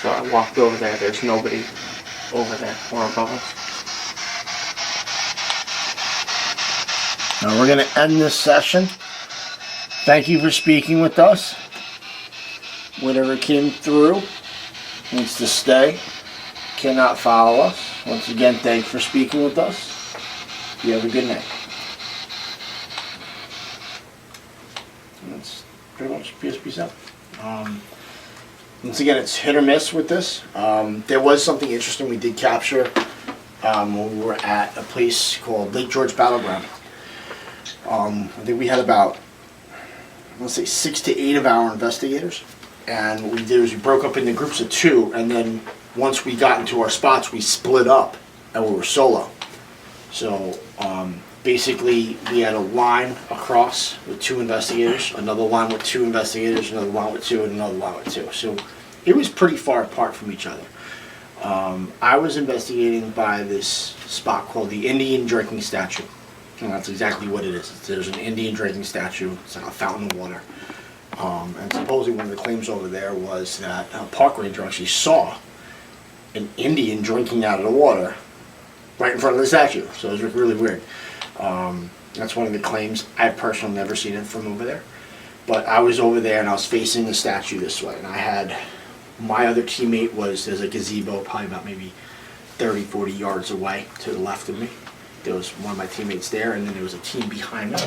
So I walked over there. There's nobody over there or above us. Now we're going to end this session. Thank you for speaking with us. Whatever came through needs to stay. Cannot follow us. Once again, thanks for speaking with us. You have a good night. And that's pretty much PSP 7. Once again, it's hit or miss with this. There was something interesting we did capture when we were at a place called Lake George Battleground. I think we had about, let's say, 6 to 8 of our investigators. And what we did was we broke up into groups of 2, and then once we got into our spots, we split up, and we were solo. So basically, we had a line across with 2 investigators, another line with 2 investigators, another line with 2, and another line with 2. So it was pretty far apart from each other. I was investigating by this spot called the Indian Drinking Statue. And that's exactly what it is. There's an Indian drinking statue. It's like a fountain of water. And supposedly one of the claims over there was that a park ranger actually saw an Indian drinking out of the water right in front of the statue. So it was really weird. That's one of the claims. I've personally never seen it from over there. But I was over there and I was facing the statue this way. And I had my other teammate there's a gazebo probably about maybe 30, 40 yards away to the left of me. There was one of my teammates there, and then there was a team behind me,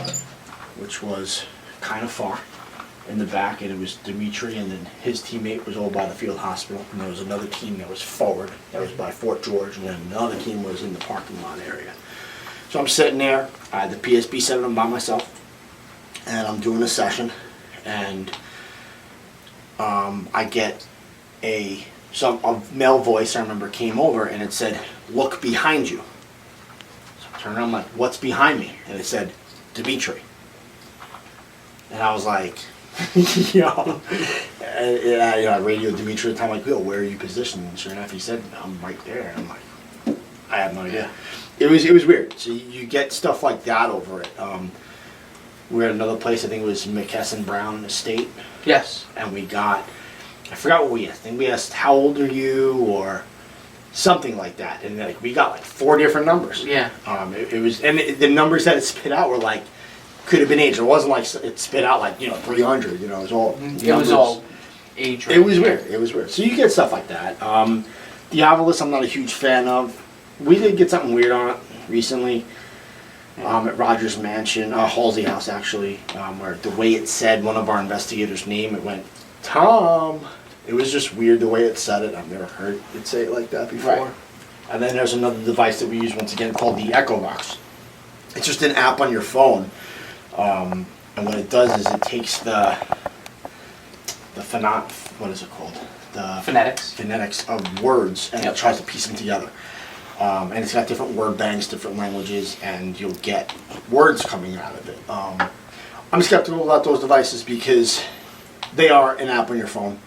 which was kind of far in the back, and it was Dimitrios, and then his teammate was over by the field hospital, and there was another team that was forward, that was by Fort George, and then another team was in the parking lot area. So I'm sitting there, I had the PSP 7 by myself, and I'm doing a session, and I get a male voice, I remember, came over, and it said, "Look behind you." And I'm like, "What's behind me?" And it said, "Dimitri." And I was like, I radioed Dimitri at the time, like, "Yo, where are you positioned?" And sure enough, he said, "I'm right there." And I'm like, I have no idea. It was weird. So you get stuff like that over it. We were at another place, I think it was McKesson Brown Estate. Yes. And I forgot what we asked. I think we asked, "How old are you?" or something like that, and like we got like 4 different numbers. Yeah. It was, and the numbers that it spit out were like, could have been age. It wasn't like it spit out like 300. It was all. It was all age. It was weird. It was weird. So you get stuff like that. Diabolus, I'm not a huge fan of. We did get something weird on it recently. At Rogers Mansion, Halsey House actually, where the way it said one of our investigators' name, it went Tom. It was just weird the way it said it. I've never heard it say it like that before. Right. And then there's another device that we use once again called the Echo Box. It's just an app on your phone. And what it does is it takes what is it called? The phonetics of words, and it tries to piece them together. And it's got different word banks, different languages, and you'll get words coming out of it. I'm skeptical about those devices because they are an app on your phone.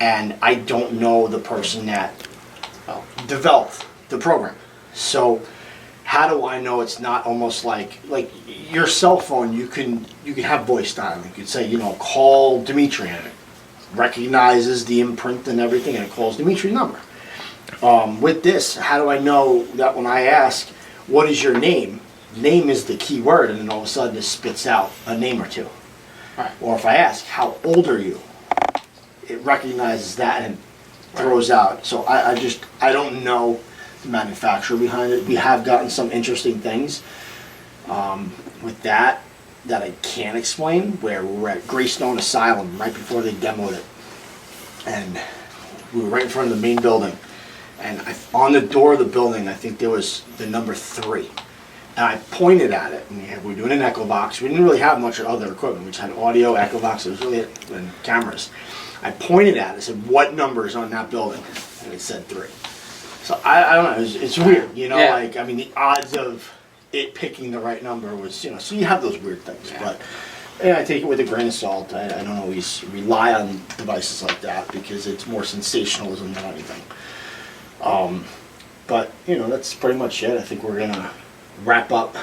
And I don't know the person that developed the program. So how do I know it's not almost like your cell phone? You can have voice dialing. You could say, call Dimitri, and it recognizes the imprint and everything, and it calls Dimitri's number. With this, how do I know that when I ask, "What is your name?" Name is the key word, and then all of a sudden it spits out a name or two. Right. Or if I ask, "How old are you?" it recognizes that and throws out. So I don't know the manufacturer behind it. We have gotten some interesting things with that. that I can't explain, where we were at Greystone Asylum right before they demoed it. And we were right in front of the main building. And on the door of the building, I think there was the number 3. And I pointed at it, and we were doing an echo box. We didn't really have much other equipment. We just had audio, echo box, it was really it, and cameras. I pointed at it, I said, what number is on that building? And it said 3. So I don't know, it's weird, you know, Yeah. like, I mean, the odds of it picking the right number was, you know, so you have those weird things. Yeah. But yeah, I take it with a grain of salt. I don't always rely on devices like that because it's more sensationalism than anything. But, you know, that's pretty much it. I think we're going to wrap up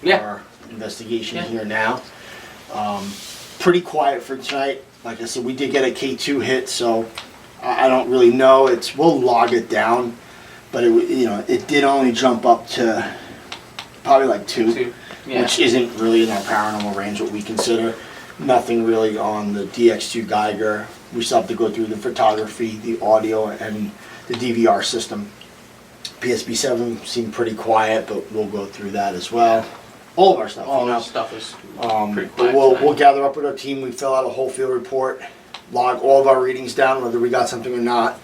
Yeah. our investigation Yeah. here now. Pretty quiet for tonight. Like I said, we did get a K2 hit, so I don't really know. We'll log it down, but it did only jump up to probably like 2. Yeah. Which isn't really in our paranormal range, what we consider. Nothing really on the DX2 Geiger. We still have to go through the photography, the audio, and the DVR system. PSB7 seemed pretty quiet, but we'll go through that as well. All of our stuff. All you know. our stuff is pretty But quiet we'll tonight. gather up with our team. We fill out a whole field report, log all of our readings down, whether we got something or not,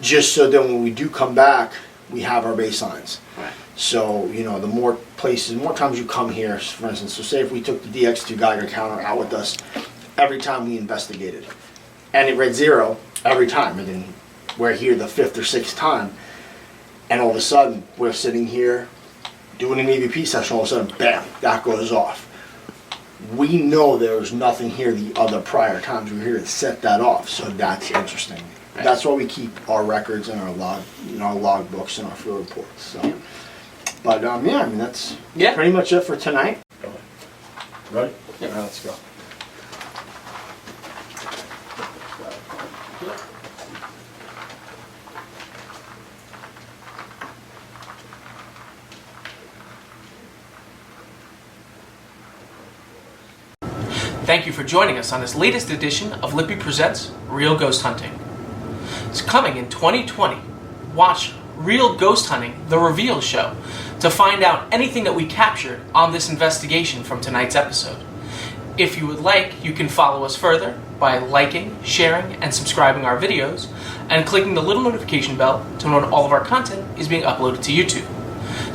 just so that when we do come back, we have our baselines. Right. So, you know, the more places, more times you come here, for instance, so say if we took the DX2 Geiger counter out with us, every time we investigated, and it read 0 every time, and then we're here the 5th or 6th time, and all of a sudden, we're sitting here doing an EVP session, all of a sudden, bam, that goes off. We know there was nothing here the other prior times we were here to set that off, so that's interesting. Right. That's why we keep our records and our log books and our field reports. So. But yeah, I mean that's pretty much it for tonight. Ready? Yeah. All right, let's go. Thank you for joining us on this latest edition of LIPI Presents Real Ghost Hunting. It's coming in 2020. Watch Real Ghost Hunting, The Reveal Show, to find out anything that we captured on this investigation from tonight's episode. If you would like, you can follow us further by liking, sharing, and subscribing our videos, and clicking the little notification bell to know when all of our content is being uploaded to YouTube.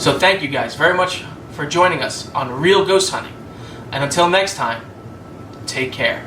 So thank you guys very much for joining us on Real Ghost Hunting. And until next time, take care.